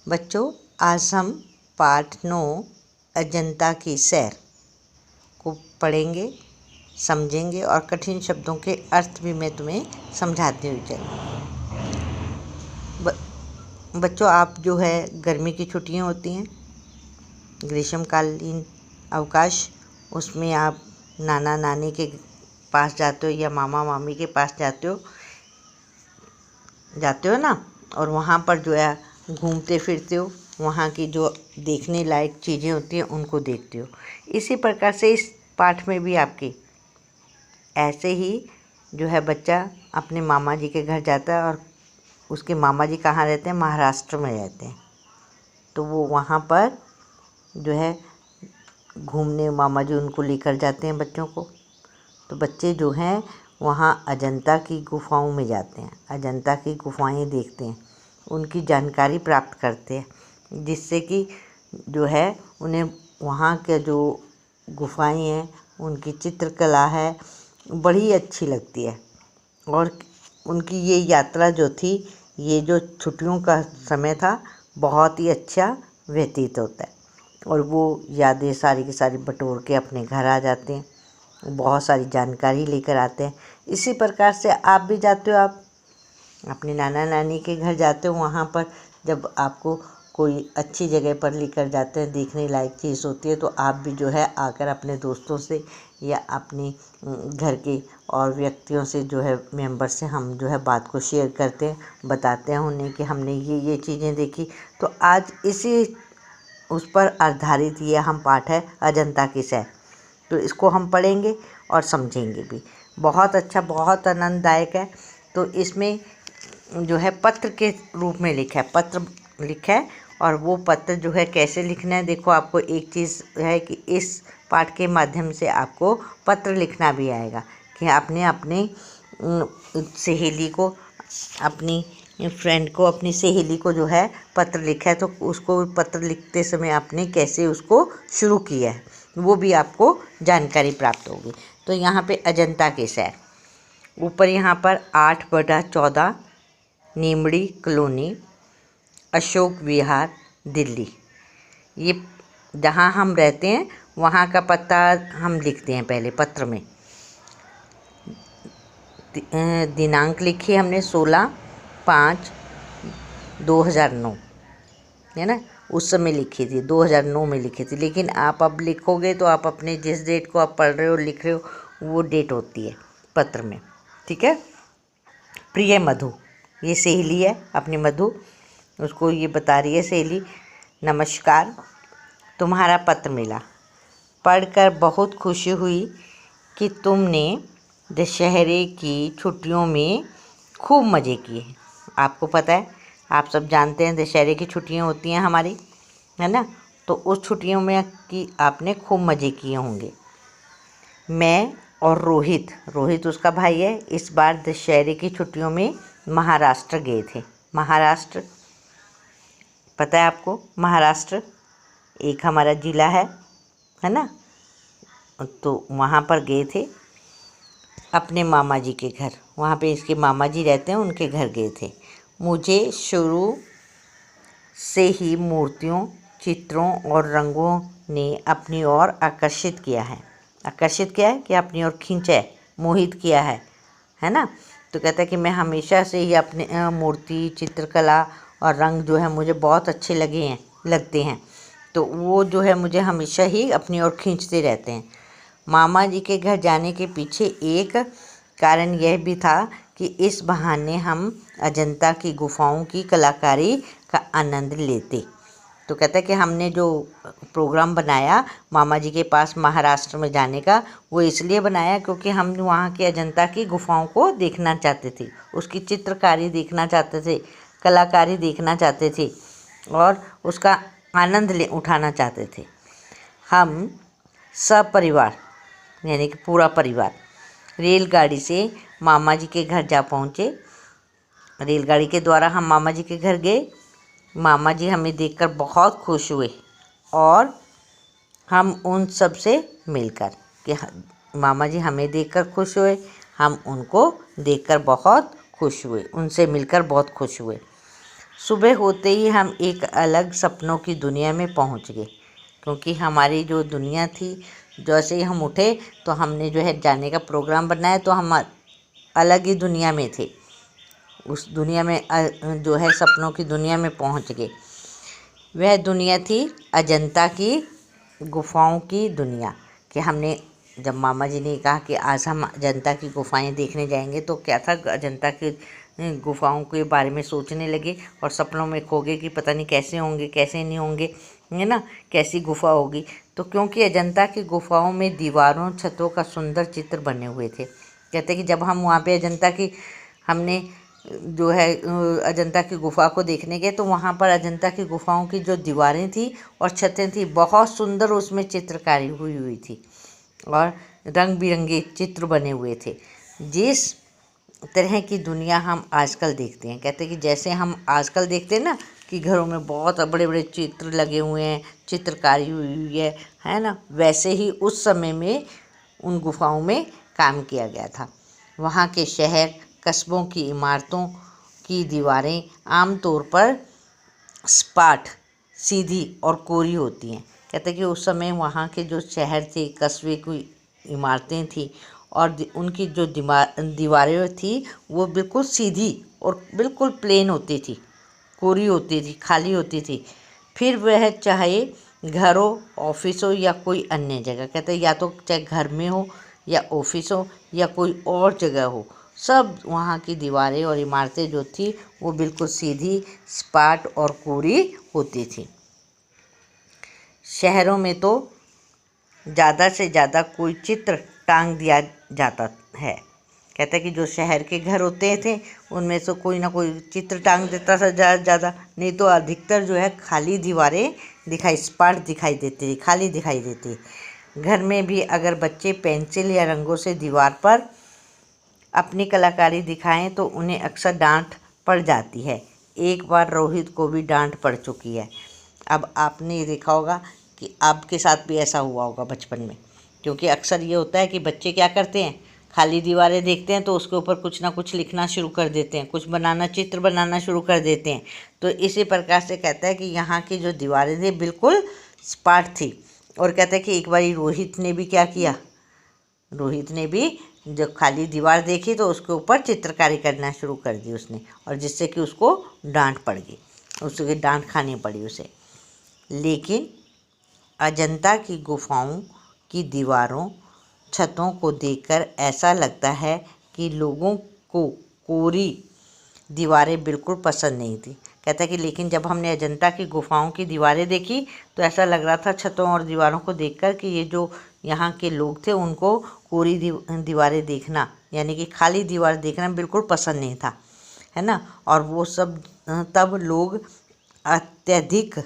बच्चों, आज हम पाठ 9 अजंता की सैर को पढ़ेंगे, समझेंगे और कठिन शब्दों के अर्थ भी मैं तुम्हें समझाती हुई चलूँ। बच्चों, आप जो है गर्मी की छुट्टियां होती हैं, ग्रीष्मकालीन अवकाश, उसमें आप नाना नानी के पास जाते हो या मामा मामी के पास जाते हो ना, और वहाँ पर जो है घूमते फिरते हो, वहाँ की जो देखने लायक चीज़ें होती हैं उनको देखते हो। इसी प्रकार से इस पाठ में भी आपकी ऐसे ही जो है बच्चा अपने मामा जी के घर जाता है, और उसके मामा जी कहाँ रहते हैं? महाराष्ट्र में रहते हैं। तो वो वहाँ पर जो है घूमने मामा जी उनको लेकर जाते हैं बच्चों को। तो बच्चे जो हैं वहाँ अजंता की गुफाओं में जाते हैं, अजंता की गुफाएं देखते हैं, उनकी जानकारी प्राप्त करते हैं, जिससे कि जो है उन्हें वहाँ के जो गुफाएं हैं उनकी चित्रकला है बड़ी अच्छी लगती है। और उनकी ये यात्रा जो थी, ये जो छुट्टियों का समय था, बहुत ही अच्छा व्यतीत होता है, और वो यादें सारी की सारी बटोर के अपने घर आ जाते हैं, बहुत सारी जानकारी लेकर आते हैं। इसी प्रकार से आप भी जाते हो, आप अपने नाना नानी के घर जाते हो, वहाँ पर जब आपको कोई अच्छी जगह पर लेकर जाते हैं, देखने लायक चीज़ होती है, तो आप भी जो है आकर अपने दोस्तों से या अपने घर के और व्यक्तियों से जो है मेंबर से हम जो है बात को शेयर करते हैं, बताते हैं उन्हें कि हमने ये चीज़ें देखी। तो आज इसी उस पर आधारित ये हम पाठ है अजंता की सैर। तो इसको हम पढ़ेंगे और समझेंगे भी। बहुत अच्छा, बहुत आनंददायक है। तो इसमें जो है पत्र के रूप में लिखा है, पत्र लिखा है, और वो पत्र जो है कैसे लिखना है, देखो आपको एक चीज़ है कि इस पाठ के माध्यम से आपको पत्र लिखना भी आएगा, कि आपने अपनी सहेली को, अपनी फ्रेंड को, अपनी सहेली को जो है पत्र लिखा है, तो उसको पत्र लिखते समय आपने कैसे उसको शुरू किया है वो भी आपको जानकारी प्राप्त होगी। तो यहाँ पे अजंता की सैर, ऊपर यहाँ पर 8/14 नीमड़ी कॉलोनी, अशोक विहार, दिल्ली, ये जहाँ हम रहते हैं वहाँ का पता हम लिखते हैं पहले पत्र में। दिनांक लिखी हमने 16/5/2009, है ना, उस समय लिखी थी, 2009 में लिखी थी। लेकिन आप अब लिखोगे तो आप अपने जिस डेट को आप पढ़ रहे हो, लिख रहे हो, वो डेट होती है पत्र में, ठीक है। प्रिय मधु, ये सहेली है अपनी मधु, उसको ये बता रही है सहेली, नमस्कार, तुम्हारा पत्र मिला, पढ़कर बहुत खुशी हुई कि तुमने दशहरे की छुट्टियों में खूब मज़े किए। आपको पता है, आप सब जानते हैं दशहरे की छुट्टियां होती हैं हमारी, है ना, तो उस छुट्टियों में कि आपने खूब मज़े किए होंगे। मैं और रोहित उसका भाई है, इस बार दशहरे की छुट्टियों में महाराष्ट्र गए थे। महाराष्ट्र पता है आपको? महाराष्ट्र एक हमारा ज़िला है ना, तो वहाँ पर गए थे अपने मामा जी के घर, वहाँ पे इसके मामा जी रहते हैं, उनके घर गए थे। मुझे शुरू से ही मूर्तियों, चित्रों और रंगों ने अपनी ओर आकर्षित किया है। आकर्षित किया है कि अपनी ओर खींचा है, मोहित किया है ना। तो कहता है कि मैं हमेशा से ही अपने मूर्ति, चित्रकला और रंग जो है मुझे बहुत अच्छे लगते हैं। तो वो जो है मुझे हमेशा ही अपनी ओर खींचते रहते हैं। मामा जी के घर जाने के पीछे एक कारण यह भी था कि इस बहाने हम अजंता की गुफाओं की कलाकारी का आनंद लेते। तो कहता है कि हमने जो प्रोग्राम बनाया मामा जी के पास महाराष्ट्र में जाने का, वो इसलिए बनाया क्योंकि हम वहाँ के अजंता की गुफाओं को देखना चाहते थे, उसकी चित्रकारी देखना चाहते थे, कलाकारी देखना चाहते थे, और उसका आनंद उठाना चाहते थे। हम सपरिवार यानी कि पूरा परिवार रेलगाड़ी से मामा जी के घर जा पहुँचे। रेलगाड़ी के द्वारा हम मामा जी के घर गए। मामा जी हमें देखकर बहुत खुश हुए, और हम उन सब से मिलकर, कि मामा जी हमें देखकर खुश हुए, हम उनको देखकर बहुत खुश हुए, उनसे मिलकर बहुत खुश हुए। सुबह होते ही हम एक अलग सपनों की दुनिया में पहुंच गए, क्योंकि हमारी जो दुनिया थी, जैसे ही हम उठे तो हमने जो है जाने का प्रोग्राम बनाया, तो हम अलग ही दुनिया में थे। उस दुनिया में जो है सपनों की दुनिया में पहुंच गए। वह दुनिया थी अजंता की गुफाओं की दुनिया। कि हमने जब मामा जी ने कहा कि आज हम अजंता की गुफाएं देखने जाएंगे, तो क्या था, अजंता की गुफाओं के बारे में सोचने लगे और सपनों में खो गए कि पता नहीं कैसे होंगे, कैसे नहीं होंगे, है ना, कैसी गुफा होगी। तो क्योंकि अजंता की गुफाओं में दीवारों छतों का सुंदर चित्र बने हुए थे। कहते कि जब हम वहाँ पे अजंता की हमने जो है अजंता की गुफा को देखने गए, तो वहाँ पर अजंता की गुफाओं की जो दीवारें थी और छतें थी, बहुत सुंदर उसमें चित्रकारी हुई हुई थी और रंग बिरंगे चित्र बने हुए थे, जिस तरह की दुनिया हम आजकल देखते हैं। कहते कि जैसे हम आजकल देखते हैं ना कि घरों में बहुत बड़े बड़े चित्र लगे हुए हैं, चित्रकारी हुई हुई है ना, वैसे ही उस समय में उन गुफाओं में काम किया गया था। वहाँ के शहर कस्बों की इमारतों की दीवारें आमतौर पर सपाट, सीधी और कोरी होती हैं। कहते कि उस समय वहाँ के जो शहर थे, कस्बे की इमारतें थी और उनकी जो दीवारें थी वो बिल्कुल सीधी और बिल्कुल प्लेन होती थी, कोरी होती थी, खाली होती थी। फिर वह चाहे घर हो, ऑफिस हो या कोई अन्य जगह, कहते या तो चाहे घर में हो या ऑफिस हो या कोई और जगह हो, सब वहाँ की दीवारें और इमारतें जो थी वो बिल्कुल सीधी, सपाट और कोरी होती थी। शहरों में तो ज़्यादा से ज़्यादा कोई चित्र टांग दिया जाता है। कहते हैं कि जो शहर के घर होते थे उनमें से कोई ना कोई चित्र टांग देता था ज़्यादा, नहीं तो अधिकतर जो है खाली दीवारें सपाट दिखाई देती थी, खाली दिखाई देती। घर में भी अगर बच्चे पेंसिल या रंगों से दीवार पर अपनी कलाकारी दिखाएं तो उन्हें अक्सर डांट पड़ जाती है। एक बार रोहित को भी डांट पड़ चुकी है। अब आपने ये देखा होगा कि आपके साथ भी ऐसा हुआ होगा बचपन में, क्योंकि अक्सर ये होता है कि बच्चे क्या करते हैं, खाली दीवारें देखते हैं तो उसके ऊपर कुछ ना कुछ लिखना शुरू कर देते हैं, कुछ चित्र बनाना शुरू कर देते हैं। तो इसी प्रकार से कहता है कि यहाँ की जो दीवारें थी बिल्कुल सपाट थी। और कहता है कि एक बार रोहित ने भी क्या किया, रोहित ने भी जब खाली दीवार देखी तो उसके ऊपर चित्रकारी करना शुरू कर दी उसने, और जिससे कि उसको डांट पड़ गई, उसके डांट खानी पड़ी उसे। लेकिन अजंता की गुफाओं की दीवारों छतों को देखकर ऐसा लगता है कि लोगों को कोरी दीवारें बिल्कुल पसंद नहीं थी। कहता है कि लेकिन जब हमने अजंता की गुफाओं की दीवारें देखी तो ऐसा लग रहा था छतों और दीवारों को देखकर कि ये जो यहाँ के लोग थे उनको कोरी दीवारें देखना, यानी कि खाली दीवार देखना बिल्कुल पसंद नहीं था, है ना। और वो सब तब लोग अत्यधिक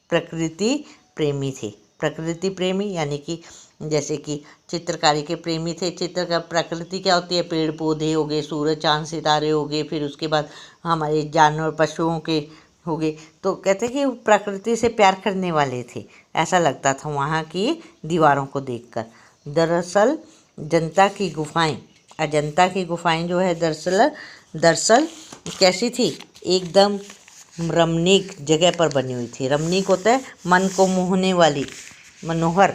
प्रकृति प्रेमी थे। प्रकृति प्रेमी यानी कि जैसे कि चित्रकारी के प्रेमी थे। प्रकृति क्या होती है, पेड़ पौधे हो गए, सूरज चांद सितारे हो गए, फिर उसके बाद हमारे जानवर पशुओं के हो गए। तो कहते कि प्रकृति से प्यार करने वाले थे, ऐसा लगता था वहाँ की दीवारों को देखकर। दरअसल अजंता की गुफाएं जो है दरअसल कैसी थी, एकदम रमणीक जगह पर बनी हुई थी। रमणीक होता है मन को मोहने वाली, मनोहर,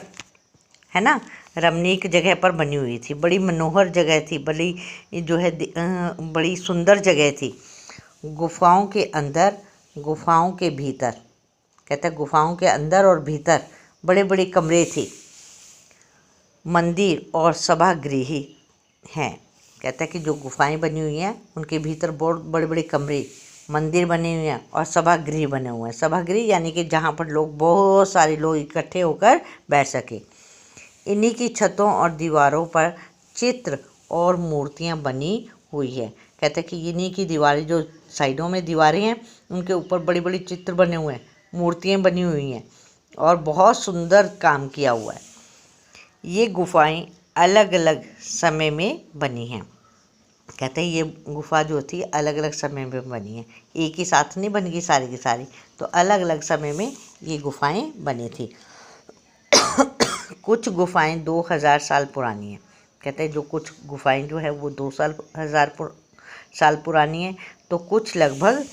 है ना, रमणीक जगह पर बनी हुई थी। बड़ी मनोहर जगह थी, बड़ी जो है बड़ी सुंदर जगह थी। गुफाओं के अंदर, गुफाओं के भीतर, कहते हैं गुफाओं के अंदर और भीतर बड़े बड़े कमरे थे, मंदिर और सभागृह हैं। कहते हैं कि जो गुफाएं बनी हुई हैं उनके भीतर बहुत बड़े बड़े कमरे, मंदिर बने हुए हैं और सभागृह बने हुए हैं। सभागृह यानी कि जहाँ पर लोग, बहुत सारे लोग इकट्ठे होकर बैठ सके। इन्हीं की छतों और दीवारों पर चित्र और मूर्तियाँ बनी हुई है। कहते हैं कि इन्हीं की दीवारें, जो साइडों में दीवारें हैं उनके ऊपर बड़ी बड़ी चित्र बने हुए हैं, मूर्तियाँ बनी हुई हैं और बहुत सुंदर काम किया हुआ है। ये गुफाएं अलग अलग समय में बनी हैं। कहते हैं ये गुफा जो थी अलग अलग समय में बनी है, एक ही साथ नहीं बन गई सारी की सारी, तो अलग अलग समय में ये गुफाएं बनी थी। कुछ गुफाएं 2000 साल पुरानी हैं। कहते हैं जो कुछ गुफाएं जो है वो 2000 साल पुरानी हैं, तो कुछ लगभग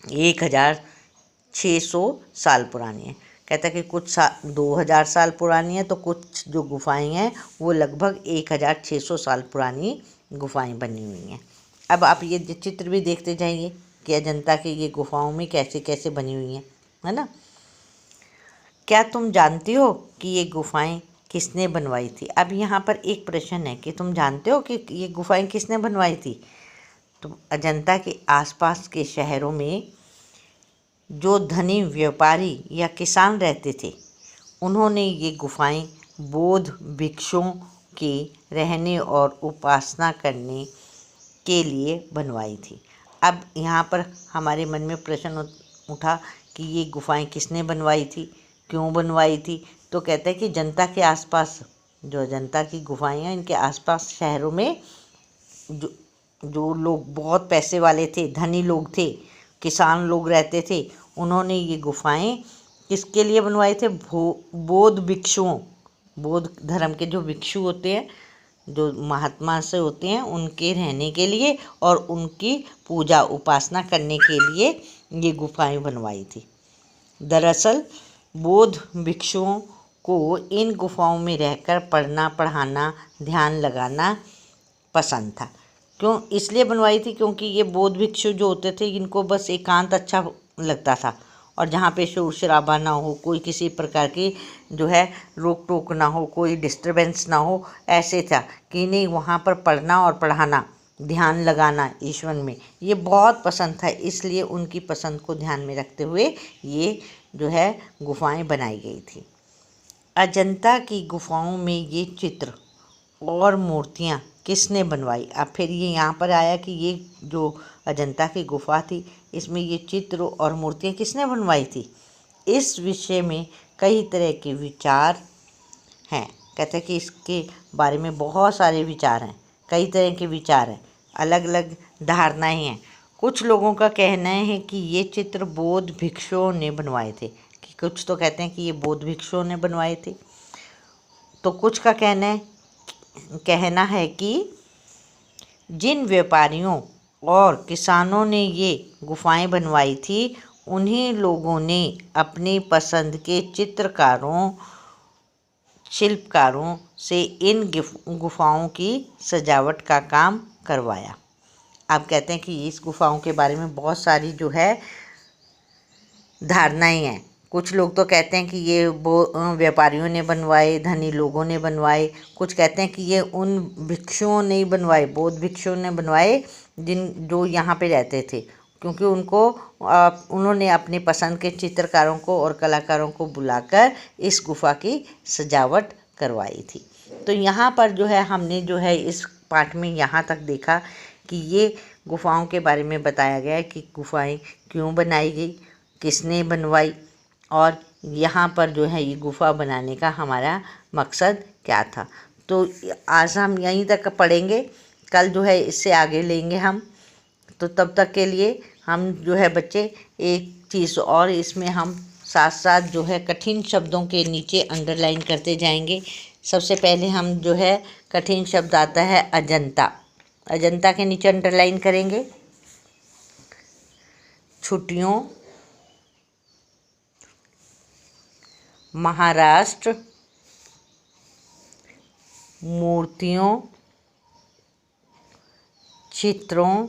1600 साल पुरानी है। कहता है कि कुछ 2000 साल पुरानी है, तो कुछ जो गुफाएं हैं वो लगभग 1600 साल पुरानी गुफाएं बनी हुई हैं। अब आप ये चित्र भी देखते जाइए कि अजंता की ये गुफाओं में कैसे कैसे बनी हुई हैं, है ना। क्या तुम जानती हो कि ये गुफाएं किसने बनवाई थी? अब यहाँ पर एक प्रश्न है कि तुम जानते हो कि ये गुफाएं किसने बनवाई थी? तो अजंता के आसपास के शहरों में जो धनी व्यापारी या किसान रहते थे, उन्होंने ये गुफाएं बौद्ध भिक्षुओं के रहने और उपासना करने के लिए बनवाई थी। अब यहाँ पर हमारे मन में प्रश्न उठा कि ये गुफाएं किसने बनवाई थी, क्यों बनवाई थी? तो कहते हैं कि जनता के आसपास, जो जनता की गुफाएं हैं, इनके आसपास शहरों में जो जो लोग बहुत पैसे वाले थे, धनी लोग थे, किसान लोग रहते थे, उन्होंने ये गुफाएं किसके लिए बनवाए थे? बौद्ध भिक्षुओं, बौद्ध धर्म के जो भिक्षु होते हैं, जो महात्मा से होते हैं, उनके रहने के लिए और उनकी पूजा उपासना करने के लिए ये गुफाएं बनवाई थी। दरअसल बौद्ध भिक्षुओं को इन गुफाओं में रहकर पढ़ना, पढ़ाना, ध्यान लगाना पसंद था। क्यों इसलिए बनवाई थी? क्योंकि ये बौद्ध भिक्षु जो होते थे, इनको बस एकांत अच्छा लगता था, और जहाँ पे शोर शराबा ना हो, कोई किसी प्रकार की जो है रोक टोक ना हो, कोई डिस्टरबेंस ना हो, ऐसे था कि नहीं, वहाँ पर पढ़ना और पढ़ाना, ध्यान लगाना ईश्वर में, ये बहुत पसंद था। इसलिए उनकी पसंद को ध्यान में रखते हुए ये जो है गुफाएं बनाई गई थी। अजंता की गुफाओं में ये चित्र और मूर्तियाँ किसने बनवाई? अब फिर ये यहाँ पर आया कि ये जो अजंता की गुफा थी, इसमें ये चित्र और मूर्तियाँ किसने बनवाई थी? इस विषय में कई तरह के विचार हैं। कहते हैं कि इसके बारे में बहुत सारे विचार हैं, कई तरह के विचार हैं, अलग अलग धारणाएं हैं। कुछ लोगों का कहना है कि ये चित्र बौद्ध भिक्षुओं ने बनवाए थे, कि कुछ तो कहते हैं कि ये बौद्ध भिक्षुओं ने बनवाए थे, तो कुछ का कहना है कि जिन व्यापारियों और किसानों ने ये गुफाएं बनवाई थी, उन्हीं लोगों ने अपनी पसंद के चित्रकारों, शिल्पकारों से इन गुफाओं की सजावट का काम करवाया। आप कहते हैं कि इस गुफाओं के बारे में बहुत सारी जो है धारणाएं हैं। कुछ लोग तो कहते हैं कि ये व्यापारियों ने बनवाए, धनी लोगों ने बनवाए। कुछ कहते हैं कि ये उन भिक्षुओं ने ही बनवाए, बौद्ध भिक्षुओं ने बनवाए, जो यहाँ पे रहते थे, क्योंकि उन्होंने अपनी पसंद के चित्रकारों को और कलाकारों को बुलाकर इस गुफा की सजावट करवाई थी। तो यहाँ पर जो है हमने जो है इस पाठ में यहाँ तक देखा कि ये गुफाओं के बारे में बताया गया है कि गुफाएं क्यों बनाई गई, किसने बनवाई, और यहाँ पर जो है ये गुफा बनाने का हमारा मकसद क्या था। तो आज हम यहीं तक पढ़ेंगे, कल जो है इससे आगे लेंगे हम। तो तब तक के लिए हम जो है बच्चे एक चीज़ और इसमें हम साथ साथ जो है कठिन शब्दों के नीचे अंडरलाइन करते जाएंगे। सबसे पहले हम जो है कठिन शब्द आता है अजंता। अजंता के नीचे अंडरलाइन करेंगे छुट्टियों, महाराष्ट्र, मूर्तियों, चित्रों,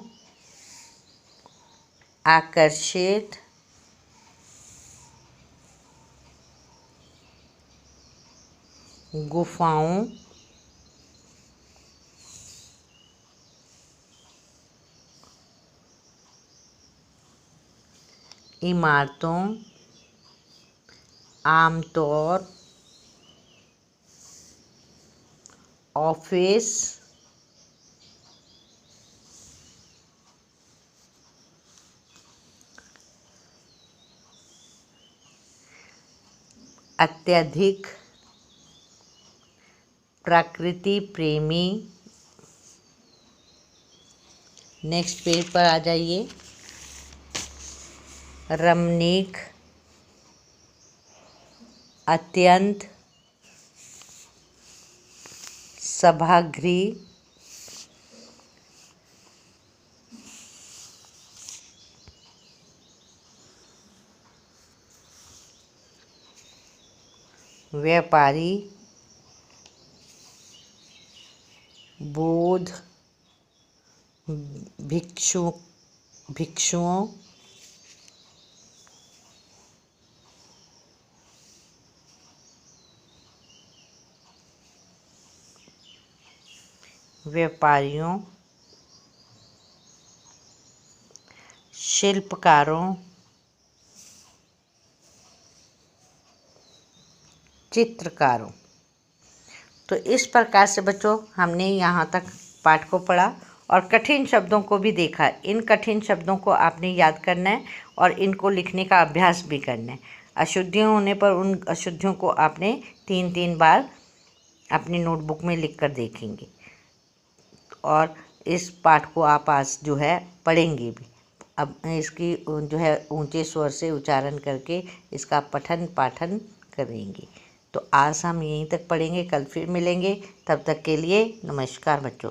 आकर्षित, गुफाओं, इमारतों, आमतौर, ऑफिस, अत्यधिक, प्रकृति प्रेमी। नेक्स्ट पेज पर आ जाइए। रमणीक, अत्यंत, सभागृह, व्यापारी, बोध, भिक्षुओं, व्यापारियों, शिल्पकारों, चित्रकारों। तो इस प्रकार से बच्चों हमने यहाँ तक पाठ को पढ़ा और कठिन शब्दों को भी देखा। इन कठिन शब्दों को आपने याद करना है और इनको लिखने का अभ्यास भी करना है। अशुद्धियाँ होने पर उन अशुद्धियों को आपने 3-3 बार अपनी नोटबुक में लिख कर देखेंगे और इस पाठ को आप आज जो है पढ़ेंगे भी। अब इसकी जो है ऊंचे स्वर से उच्चारण करके इसका पठन पाठन करेंगे। तो आज हम यहीं तक पढ़ेंगे, कल फिर मिलेंगे। तब तक के लिए नमस्कार बच्चों।